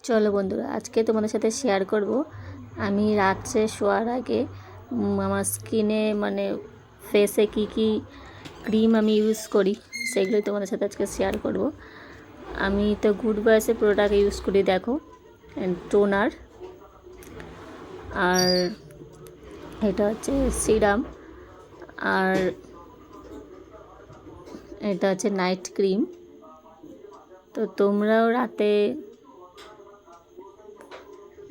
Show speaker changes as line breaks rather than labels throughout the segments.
চলো বন্ধুরা, আজকে তোমাদের সাথে শেয়ার করব আমি রাত্রে শোয়ার আগে আমার স্কিনে ফেসে কি কি ক্রিম আমি ইউজ করি সেগুলোই তোমাদের সাথে আজকে শেয়ার করব। আমি তো গুড ভাইসের প্রোডাক্ট ইউজ করি, দেখো, টোনার, আর এটা হচ্ছে সিরাম, আর এটা হচ্ছে নাইট ক্রিম। তো তোমরাও রাতে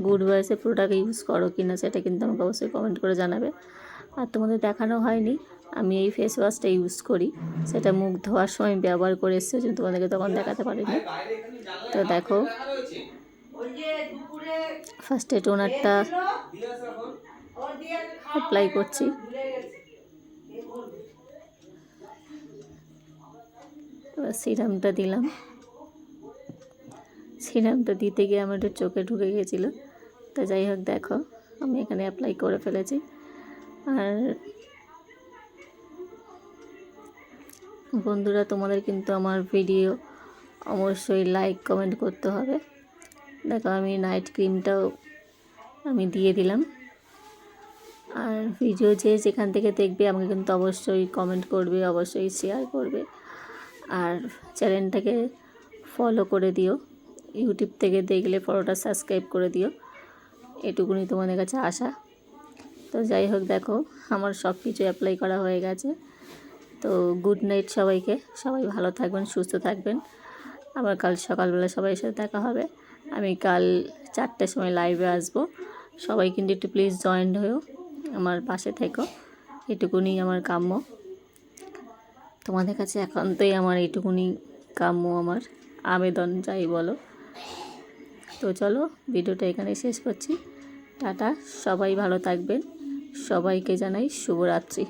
গুড ভাইসের প্রোডাক্ট ইউজ করো কি না সেটা কিন্তু আমাকে অবশ্যই কমেন্ট করে জানাবে। আর তোমাদের দেখানো হয়নি, আমি এই ফেস ওয়াশটা ইউজ করি, সেটা মুখ ধোয়ার সময় ব্যবহার করে এসেছি, ওই জন্য তোমাদেরকে তখন দেখাতে পারিনি। তো দেখো, ফার্স্টে টোনারটা অ্যাপ্লাই করছি। এবার সিরামটা দিলাম। সিরামটা দিতে গিয়ে আমার একটু চোখে ঢুকে গিয়েছিলো, তো যাই হোক দেখো আমি এখানে অ্যাপ্লাই করে ফেলেছি। আর বন্ধুরা, তোমাদের কিন্তু আমার ভিডিও অবশ্যই লাইক কমেন্ট করতে হবে। দেখো আমি নাইট ক্রিমটাও আমি দিয়ে দিলাম। আর ভিডিও যে যেখান থেকে দেখবে আমাকে কিন্তু অবশ্যই কমেন্ট করবে, অবশ্যই শেয়ার করবে, আর চ্যানেলটাকে ফলো করে দিও। ইউটিউব থেকে দেখলে ফলোটা সাবস্ক্রাইব করে দিও, এটুকুনি তোমাদের কাছে আশা। তো যাই হোক দেখো আমার সব কিছু অ্যাপ্লাই করা হয়ে গেছে। তো গুড নাইট সবাইকে, সবাই ভালো থাকবেন, সুস্থ থাকবেন। আবার কাল সকালবেলা সবাইয়ের সাথে দেখা হবে। আমি কাল 4টার সময় লাইভে আসবো, সবাই কিন্তু একটু প্লিজ জয়েন হয়েও আমার পাশে থেকো, এটুকুনি আমার কাম্য। তোমাদের কাছে একান্তই আমার এইটুকুনি কাম্য, আমার আবেদন যাই বলো। তো চলো ভিডিওটা এখানে শেষ করছি। টাটা, সবাই ভালো থাকবেন, সবাইকে জানাই শুভরাত্রি।